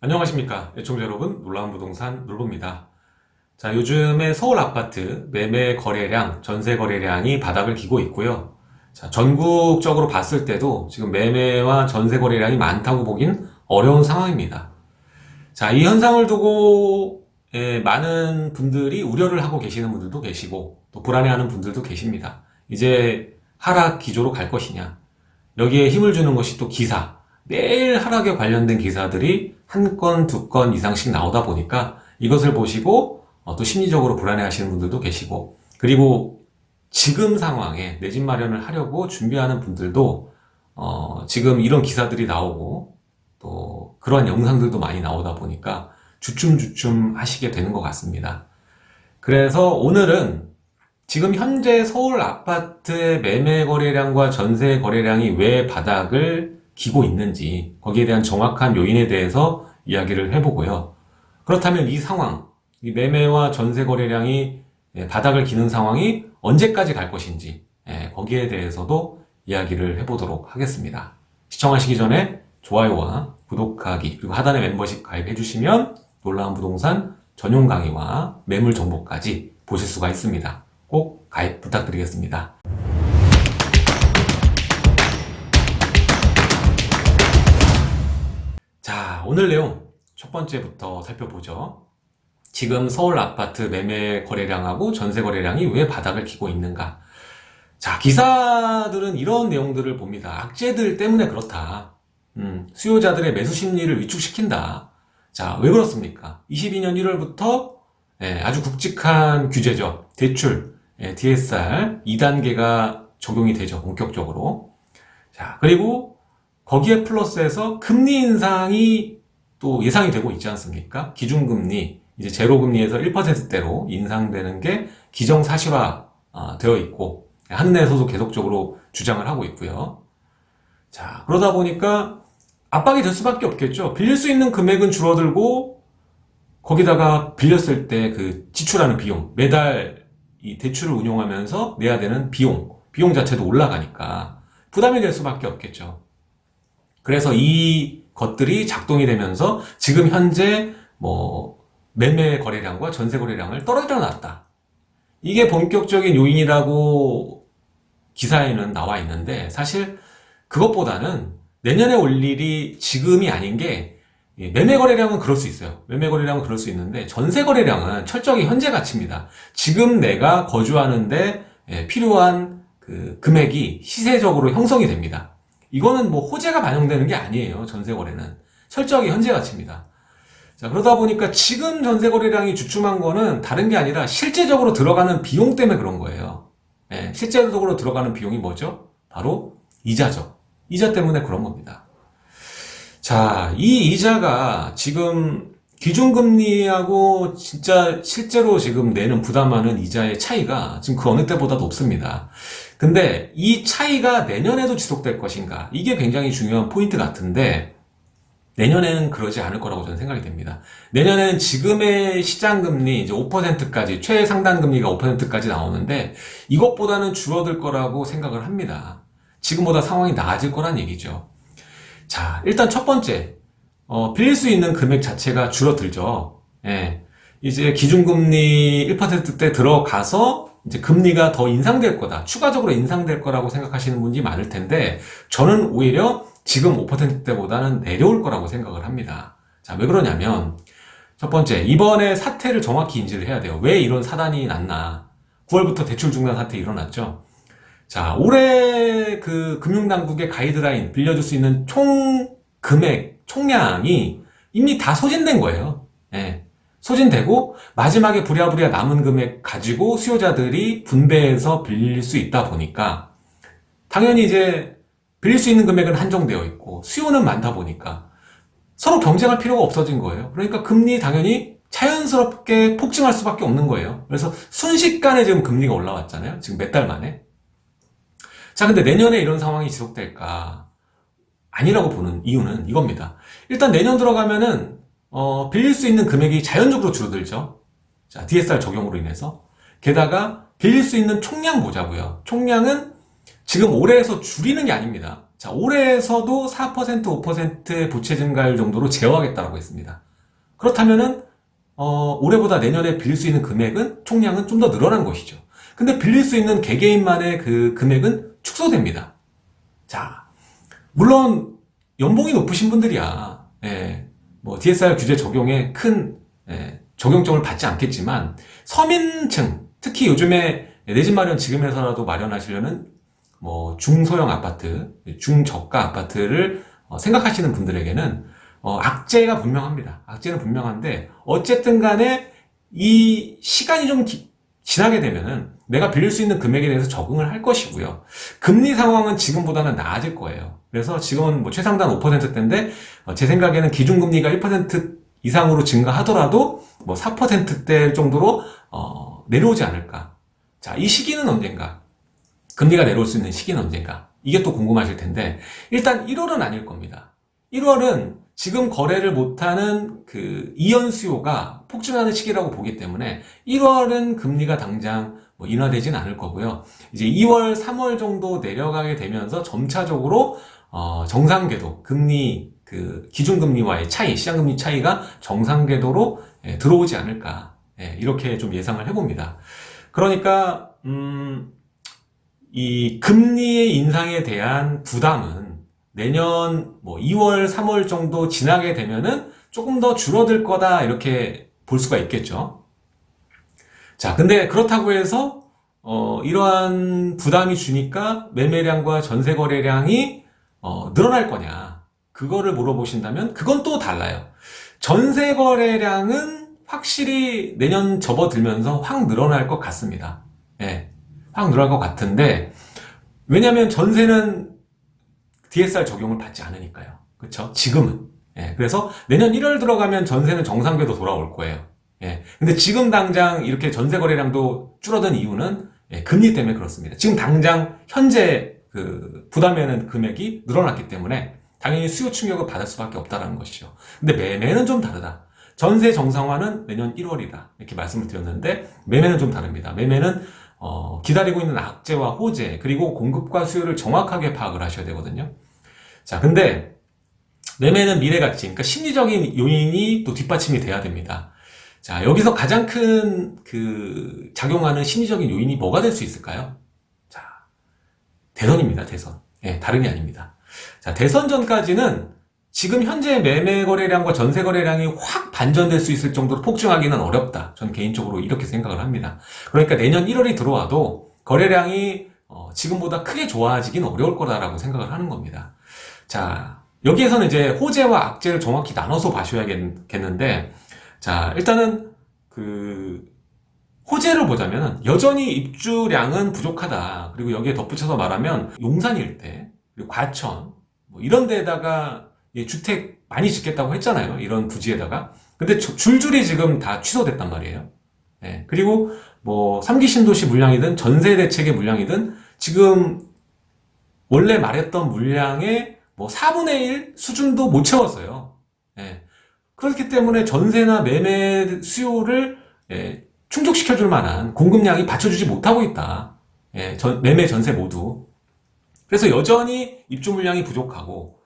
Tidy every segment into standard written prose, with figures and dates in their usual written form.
안녕하십니까 애청자 여러분, 놀라운 부동산 놀부입니다. 자, 요즘에 서울 아파트 매매 거래량, 전세 거래량이 바닥을 기고 있고요. 자, 전국적으로 봤을 때도 지금 매매와 전세 거래량이 많다고 보긴 어려운 상황입니다. 자, 이 현상을 두고 많은 분들이 우려를 하고 계시는 분들도 계시고 또 불안해하는 분들도 계십니다. 이제 하락 기조로 갈 것이냐, 여기에 힘을 주는 것이 또 기사, 매일 하락에 관련된 기사들이 한 건, 두 건 이상씩 나오다 보니까 이것을 보시고 또 심리적으로 불안해 하시는 분들도 계시고, 그리고 지금 상황에 내 집 마련을 하려고 준비하는 분들도 지금 이런 기사들이 나오고 또 그러한 영상들도 많이 나오다 보니까 주춤주춤 하시게 되는 것 같습니다. 그래서 오늘은 지금 현재 서울 아파트의 매매 거래량과 전세 거래량이 왜 바닥을 기고 있는지, 거기에 대한 정확한 요인에 대해서 이야기를 해보고요. 그렇다면 이 상황, 이 매매와 전세 거래량이 바닥을 기는 상황이 언제까지 갈 것인지, 거기에 대해서도 이야기를 해보도록 하겠습니다. 시청하시기 전에 좋아요와 구독하기, 그리고 하단에 멤버십 가입해주시면 놀라운 부동산 전용 강의와 매물 정보까지 보실 수가 있습니다. 꼭 가입 부탁드리겠습니다. 자, 오늘 내용 첫 번째부터 살펴보죠. 지금 서울 아파트 매매 거래량하고 전세 거래량이 왜 바닥을 기고 있는가? 자, 기사들은 이런 내용들을 봅니다. 악재들 때문에 그렇다. 수요자들의 매수 심리를 위축시킨다. 자, 왜 그렇습니까? 22년 1월부터 아주 굵직한 규제죠. 대출, DSR 2단계가 적용이 되죠. 본격적으로. 자, 그리고 거기에 플러스해서 금리 인상이 또 예상이 되고 있지 않습니까? 기준금리, 이제 제로금리에서 1%대로 인상되는 게 기정사실화 되어 있고, 한은에서도 계속적으로 주장을 하고 있고요. 자, 그러다 보니까 압박이 될 수밖에 없겠죠. 빌릴 수 있는 금액은 줄어들고, 거기다가 빌렸을 때 그 지출하는 비용, 매달 이 대출을 운용하면서 내야 되는 비용 자체도 올라가니까 부담이 될 수밖에 없겠죠. 그래서 이 것들이 작동이 되면서 지금 현재 매매 거래량과 전세 거래량을 떨어져 놨다. 이게 본격적인 요인이라고 기사에는 나와 있는데, 사실 그것보다는 내년에 올 일이 지금이 아닌 게, 매매 거래량은 그럴 수 있어요. 매매 거래량은 그럴 수 있는데 전세 거래량은 철저히 현재 가치입니다. 지금 내가 거주하는데 필요한 그 금액이 시세적으로 형성이 됩니다. 이거는 호재가 반영되는 게 아니에요. 전세 거래는 철저하게 현재 가치입니다. 자, 그러다 보니까 지금 전세 거래량이 주춤한 거는 다른 게 아니라 실제적으로 들어가는 비용 때문에 그런 거예요. 실제적으로 들어가는 비용이 뭐죠? 바로 이자죠. 이자 때문에 그런 겁니다. 자, 이 이자가 지금 기준금리하고 진짜 실제로 지금 내는 부담하는 이자의 차이가 지금 그 어느 때보다 높습니다. 근데 이 차이가 내년에도 지속될 것인가? 이게 굉장히 중요한 포인트 같은데, 내년에는 그러지 않을 거라고 저는 생각이 됩니다. 내년에는 지금의 시장금리 이제 5%까지, 최상단금리가 5%까지 나오는데 이것보다는 줄어들 거라고 생각을 합니다. 지금보다 상황이 나아질 거란 얘기죠. 자, 일단 첫 번째, 빌릴 수 있는 금액 자체가 줄어들죠. 이제 기준금리 1%대 들어가서 이제 금리가 더 인상될 거다, 추가적으로 인상될 거라고 생각하시는 분이 많을 텐데, 저는 오히려 지금 5%대보다는 내려올 거라고 생각을 합니다. 자, 왜 그러냐면, 첫 번째, 이번에 사태를 정확히 인지를 해야 돼요. 왜 이런 사단이 났나. 9월부터 대출 중단 사태 일어났죠. 자, 올해 그 금융당국의 가이드라인, 빌려줄 수 있는 총 금액, 총량이 이미 다 소진된 거예요. 소진되고 마지막에 부랴부랴 남은 금액 가지고 수요자들이 분배해서 빌릴 수 있다 보니까, 당연히 이제 빌릴 수 있는 금액은 한정되어 있고 수요는 많다 보니까 서로 경쟁할 필요가 없어진 거예요. 그러니까 금리 당연히 자연스럽게 폭증할 수밖에 없는 거예요. 그래서 순식간에 지금 금리가 올라왔잖아요. 지금 몇 달 만에. 자, 근데 내년에 이런 상황이 지속될까? 아니라고 보는 이유는 이겁니다. 일단 내년 들어가면은 빌릴 수 있는 금액이 자연적으로 줄어들죠. 자, DSR 적용으로 인해서. 게다가 빌릴 수 있는 총량 보자고요. 총량은 지금 올해에서 줄이는 게 아닙니다. 자, 올해에서도 4%, 5%의 부채 증가율 정도로 제어하겠다고 했습니다. 그렇다면은 올해보다 내년에 빌릴 수 있는 금액은 총량은 좀 더 늘어난 것이죠. 근데 빌릴 수 있는 개개인만의 그 금액은 축소됩니다. 자, 물론 연봉이 높으신 분들이야, 뭐 DSR 규제 적용에 큰 적용점을 받지 않겠지만 서민층, 특히 요즘에 내 집 마련 지금에서라도 마련하시려는 뭐 중소형 아파트, 중저가 아파트를 생각하시는 분들에게는 악재가 분명합니다. 악재는 분명한데 어쨌든 간에 이 시간이 좀 지나게 되면은 내가 빌릴 수 있는 금액에 대해서 적응을 할 것이고요. 금리 상황은 지금보다는 나아질 거예요. 그래서 지금은 뭐 최상단 5%대인데 제 생각에는 기준금리가 1% 이상으로 증가하더라도 뭐 4%대 정도로 내려오지 않을까. 자, 이 시기는 언젠가? 금리가 내려올 수 있는 시기는 언젠가? 이게 또 궁금하실 텐데 일단 1월은 아닐 겁니다. 1월은 지금 거래를 못하는 그 이연 수요가 폭증하는 시기라고 보기 때문에 1월은 금리가 당장 뭐 인하되진 않을 거고요. 이제 2월, 3월 정도 내려가게 되면서 점차적으로 정상궤도 금리 그 기준금리와의 차이, 시장금리 차이가 정상궤도로 들어오지 않을까, 이렇게 좀 예상을 해봅니다. 그러니까 이 금리의 인상에 대한 부담은 내년 뭐 2월, 3월 정도 지나게 되면은 조금 더 줄어들 거다 이렇게 볼 수가 있겠죠. 자, 근데 그렇다고 해서 이러한 부담이 주니까 매매량과 전세 거래량이 늘어날 거냐? 그거를 물어보신다면 그건 또 달라요. 전세 거래량은 확실히 내년 접어들면서 확 늘어날 것 같습니다. 확 늘어날 것 같은데 왜냐하면 전세는 DSR 적용을 받지 않으니까요. 그렇죠? 지금은. 그래서 내년 1월 들어가면 전세는 정상궤도 돌아올 거예요. 근데 지금 당장 이렇게 전세 거래량도 줄어든 이유는 금리 때문에 그렇습니다. 지금 당장 현재 그 부담되는 금액이 늘어났기 때문에 당연히 수요 충격을 받을 수밖에 없다는 것이죠. 근데 매매는 좀 다르다. 전세 정상화는 내년 1월이다. 이렇게 말씀을 드렸는데 매매는 좀 다릅니다. 매매는 기다리고 있는 악재와 호재, 그리고 공급과 수요를 정확하게 파악을 하셔야 되거든요. 자, 근데 매매는 미래가치, 그러니까 심리적인 요인이 또 뒷받침이 돼야 됩니다. 자, 여기서 가장 큰 작용하는 심리적인 요인이 뭐가 될 수 있을까요? 자, 대선입니다, 대선. 다름이 아닙니다. 자, 대선 전까지는 지금 현재 매매 거래량과 전세 거래량이 확 반전될 수 있을 정도로 폭증하기는 어렵다. 저는 개인적으로 이렇게 생각을 합니다. 그러니까 내년 1월이 들어와도 거래량이 지금보다 크게 좋아지기는 어려울 거다라고 생각을 하는 겁니다. 자, 여기에서는 이제 호재와 악재를 정확히 나눠서 봐셔야겠는데, 자, 일단은 호재를 보자면 여전히 입주량은 부족하다. 그리고 여기에 덧붙여서 말하면 용산 일대, 그리고 과천, 뭐 이런 데다가 주택 많이 짓겠다고 했잖아요. 이런 부지에다가. 근데 줄줄이 지금 다 취소됐단 말이에요. 그리고 뭐 3기 신도시 물량이든 전세 대책의 물량이든 지금 원래 말했던 물량의 뭐 4분의 1 수준도 못 채웠어요. 그렇기 때문에 전세나 매매 수요를 충족시켜줄 만한 공급량이 받쳐주지 못하고 있다. 매매 전세 모두. 그래서 여전히 입주 물량이 부족하고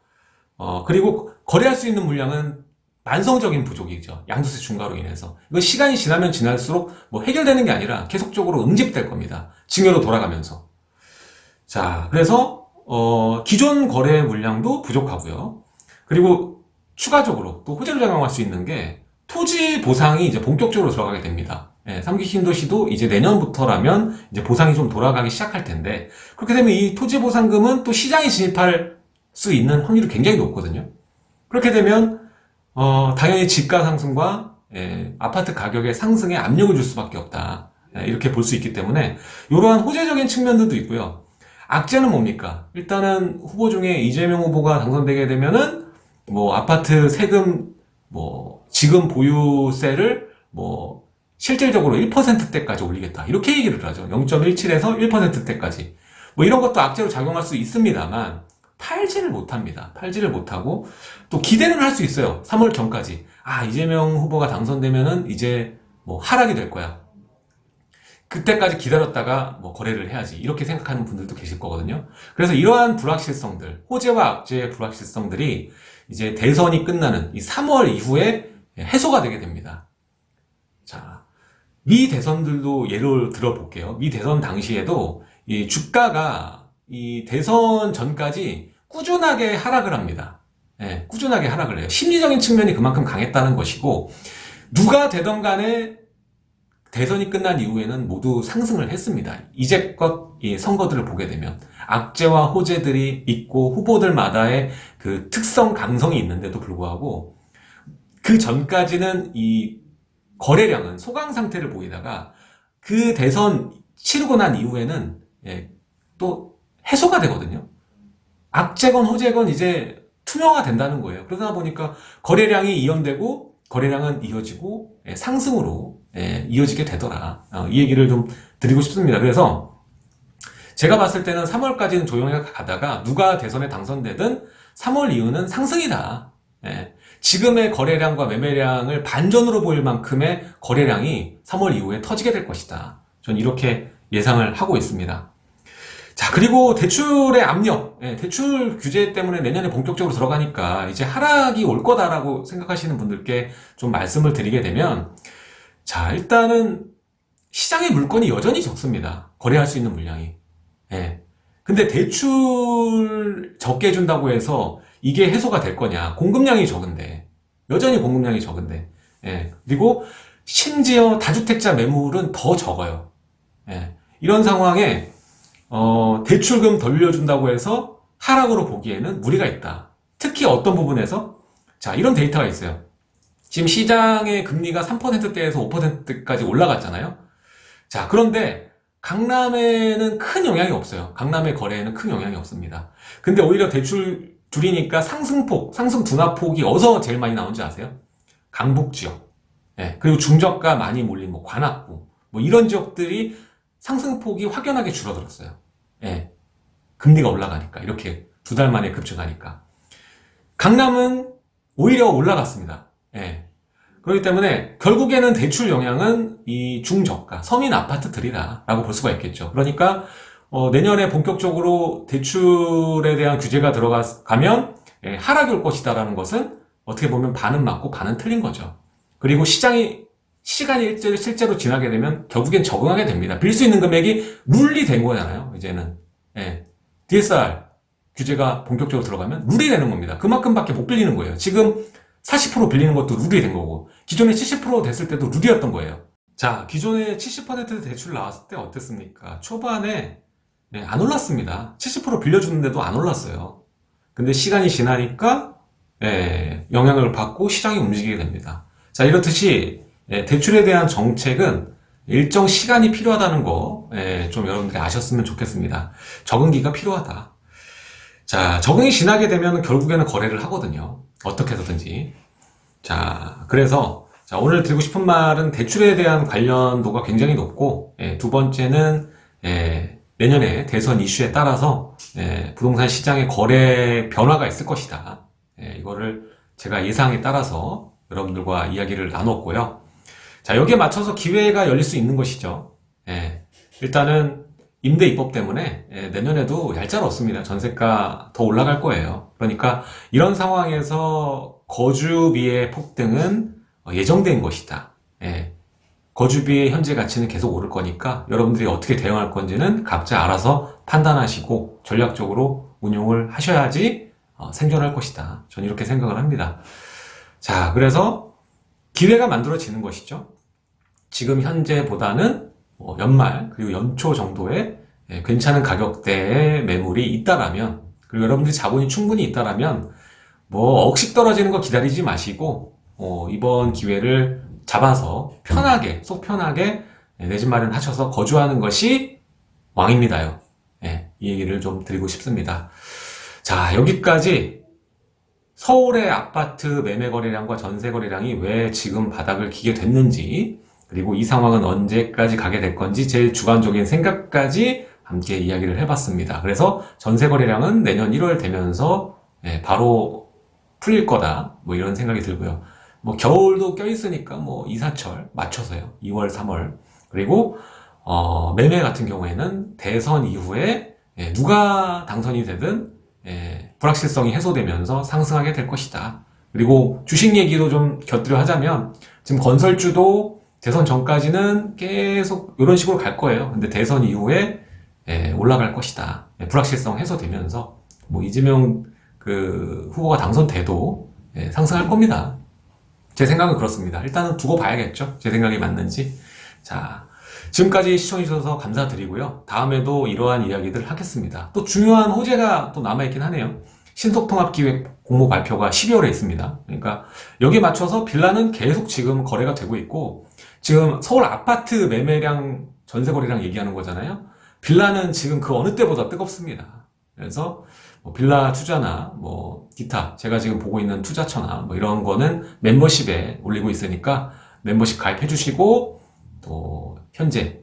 그리고 거래할 수 있는 물량은 만성적인 부족이죠. 양도세 중과로 인해서. 이건 시간이 지나면 지날수록 뭐 해결되는 게 아니라 계속적으로 응집될 겁니다. 증여로 돌아가면서. 자, 그래서 기존 거래 물량도 부족하고요. 그리고 추가적으로 또 호재를 작용할 수 있는 게 토지 보상이 이제 본격적으로 들어가게 됩니다. 3기 신도시도 이제 내년부터라면 이제 보상이 좀 돌아가기 시작할 텐데 그렇게 되면 이 토지 보상금은 또 시장에 진입할 수 있는 확률이 굉장히 높거든요. 그렇게 되면 당연히 집가 상승과 아파트 가격의 상승에 압력을 줄 수밖에 없다. 이렇게 볼 수 있기 때문에 이러한 호재적인 측면들도 있고요. 악재는 뭡니까? 일단은 후보 중에 이재명 후보가 당선되게 되면은 뭐 아파트 세금 뭐 지금 보유세를 뭐 실질적으로 1%대까지 올리겠다. 이렇게 얘기를 하죠. 0.17에서 1%대까지. 뭐 이런 것도 악재로 작용할 수 있습니다만 팔지를 못합니다. 팔지를 못하고 또 기대는 할 수 있어요. 3월 전까지. 이재명 후보가 당선되면은 이제 뭐 하락이 될 거야. 그때까지 기다렸다가 뭐 거래를 해야지 이렇게 생각하는 분들도 계실 거거든요. 그래서 이러한 불확실성들, 호재와 악재의 불확실성들이 이제 대선이 끝나는 이 3월 이후에 해소가 되게 됩니다. 자, 미 대선들도 예를 들어볼게요. 미 대선 당시에도 이 주가가 이 대선 전까지 꾸준하게 하락을 합니다. 예, 꾸준하게 하락을 해요. 심리적인 측면이 그만큼 강했다는 것이고, 누가 되던 간에 대선이 끝난 이후에는 모두 상승을 했습니다. 이제껏 이 선거들을 보게 되면 악재와 호재들이 있고 후보들마다의 그 특성, 강성이 있는데도 불구하고 그 전까지는 이 거래량은 소강 상태를 보이다가 그 대선 치르고 난 이후에는 또 해소가 되거든요. 악재건 호재건 이제 투명화 된다는 거예요. 그러다 보니까 거래량이 이연되고 거래량은 이어지고 상승으로 이어지게 되더라. 이 얘기를 좀 드리고 싶습니다. 그래서 제가 봤을 때는 3월까지는 조용히 가다가 누가 대선에 당선되든 3월 이후는 상승이다. 지금의 거래량과 매매량을 반전으로 보일 만큼의 거래량이 3월 이후에 터지게 될 것이다. 전 이렇게 예상을 하고 있습니다. 자, 그리고 대출의 압력, 대출 규제 때문에 내년에 본격적으로 들어가니까 이제 하락이 올 거다라고 생각하시는 분들께 좀 말씀을 드리게 되면, 자, 일단은 시장의 물건이 여전히 적습니다. 거래할 수 있는 물량이. 근데 대출 적게 준다고 해서 이게 해소가 될 거냐? 공급량이 적은데, 여전히 공급량이 적은데, 그리고 심지어 다주택자 매물은 더 적어요. 이런 상황에 대출금 돌려준다고 해서 하락으로 보기에는 무리가 있다. 특히 어떤 부분에서? 자, 이런 데이터가 있어요. 지금 시장의 금리가 3%대에서 5%까지 올라갔잖아요. 자, 그런데 강남에는 큰 영향이 없어요. 강남의 거래에는 큰 영향이 없습니다. 근데 오히려 대출 줄이니까 상승폭, 상승 둔화폭이 어디서 제일 많이 나온지 아세요? 강북 지역. 그리고 중저가 많이 몰린 뭐 관악구. 뭐 이런 지역들이 상승폭이 확연하게 줄어들었어요. 금리가 올라가니까. 이렇게 2달 만에 급증하니까. 강남은 오히려 올라갔습니다. 그렇기 때문에 결국에는 대출 영향은 이 중저가, 서민 아파트들이다 라고 볼 수가 있겠죠. 그러니까 내년에 본격적으로 대출에 대한 규제가 들어가면 하락이 올 것이다 라는 것은 어떻게 보면 반은 맞고 반은 틀린 거죠. 그리고 시장이 시간이 실제로 지나게 되면 결국엔 적응하게 됩니다. 빌 수 있는 금액이 룰이 된 거잖아요. 이제는 DSR 규제가 본격적으로 들어가면 룰이 되는 겁니다. 그만큼밖에 못 빌리는 거예요. 지금 40% 빌리는 것도 룰이 된 거고 기존에 70% 됐을 때도 룰이었던 거예요. 자, 기존에 70% 대출 나왔을 때 어땠습니까? 초반에 안 올랐습니다. 70% 빌려주는데도 안 올랐어요. 근데 시간이 지나니까 영향을 받고 시장이 움직이게 됩니다. 자, 이렇듯이 대출에 대한 정책은 일정 시간이 필요하다는 거, 좀 여러분들이 아셨으면 좋겠습니다. 적응기가 필요하다. 자, 적응이 지나게 되면 결국에는 거래를 하거든요. 어떻게 해서든지. 자, 그래서, 자, 오늘 드리고 싶은 말은 대출에 대한 관련도가 굉장히 높고, 두 번째는, 내년에 대선 이슈에 따라서, 부동산 시장의 거래 변화가 있을 것이다. 이거를 제가 예상에 따라서 여러분들과 이야기를 나눴고요. 자, 여기에 맞춰서 기회가 열릴 수 있는 것이죠. 일단은 임대 입법 때문에 내년에도 얄짤 없습니다. 전세가 더 올라갈 거예요. 그러니까 이런 상황에서 거주비의 폭등은 예정된 것이다. 거주비의 현재 가치는 계속 오를 거니까 여러분들이 어떻게 대응할 건지는 각자 알아서 판단하시고 전략적으로 운용을 하셔야지 생존할 것이다. 저는 이렇게 생각을 합니다. 자, 그래서 기회가 만들어지는 것이죠. 지금 현재보다는 연말 그리고 연초 정도에 괜찮은 가격대의 매물이 있다라면, 그리고 여러분들이 자본이 충분히 있다라면 뭐 억씩 떨어지는 거 기다리지 마시고 이번 기회를 잡아서 편하게, 속 편하게 내 집 마련하셔서 거주하는 것이 왕입니다요. 이 얘기를 좀 드리고 싶습니다. 자, 여기까지 서울의 아파트 매매 거래량과 전세 거래량이 왜 지금 바닥을 기게 됐는지, 그리고 이 상황은 언제까지 가게 될 건지 제 주관적인 생각까지 함께 이야기를 해봤습니다. 그래서 전세 거래량은 내년 1월 되면서 바로 풀릴 거다, 뭐 이런 생각이 들고요. 뭐 겨울도 껴있으니까 뭐 이사철 맞춰서요. 2월, 3월. 그리고 매매 같은 경우에는 대선 이후에 누가 당선이 되든 불확실성이 해소되면서 상승하게 될 것이다. 그리고 주식 얘기도 좀 곁들여 하자면 지금 건설주도 대선 전까지는 계속 이런 식으로 갈 거예요. 근데 대선 이후에 올라갈 것이다. 불확실성 해소되면서 뭐 이재명 그 후보가 당선돼도 상승할 겁니다. 제 생각은 그렇습니다. 일단은 두고 봐야겠죠. 제 생각이 맞는지. 자, 지금까지 시청해주셔서 감사드리고요. 다음에도 이러한 이야기들 하겠습니다. 또 중요한 호재가 또 남아있긴 하네요. 신속통합기획 공모 발표가 12월에 있습니다. 그러니까 여기에 맞춰서 빌라는 계속 지금 거래가 되고 있고, 지금 서울 아파트 매매량, 전세 거래량 얘기하는 거잖아요. 빌라는 지금 그 어느 때보다 뜨겁습니다. 그래서 뭐 빌라 투자나 뭐 기타 제가 지금 보고 있는 투자처나 뭐 이런 거는 멤버십에 올리고 있으니까 멤버십 가입해 주시고, 또 현재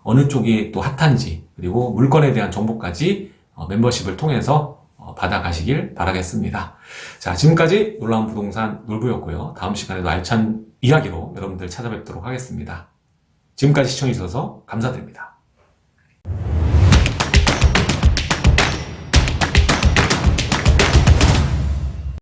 어느 쪽이 또 핫한지, 그리고 물건에 대한 정보까지 멤버십을 통해서 받아가시길 바라겠습니다. 자, 지금까지 놀라운 부동산 놀부였고요. 다음 시간에도 알찬 이야기로 여러분들 찾아뵙도록 하겠습니다. 지금까지 시청해주셔서 감사드립니다.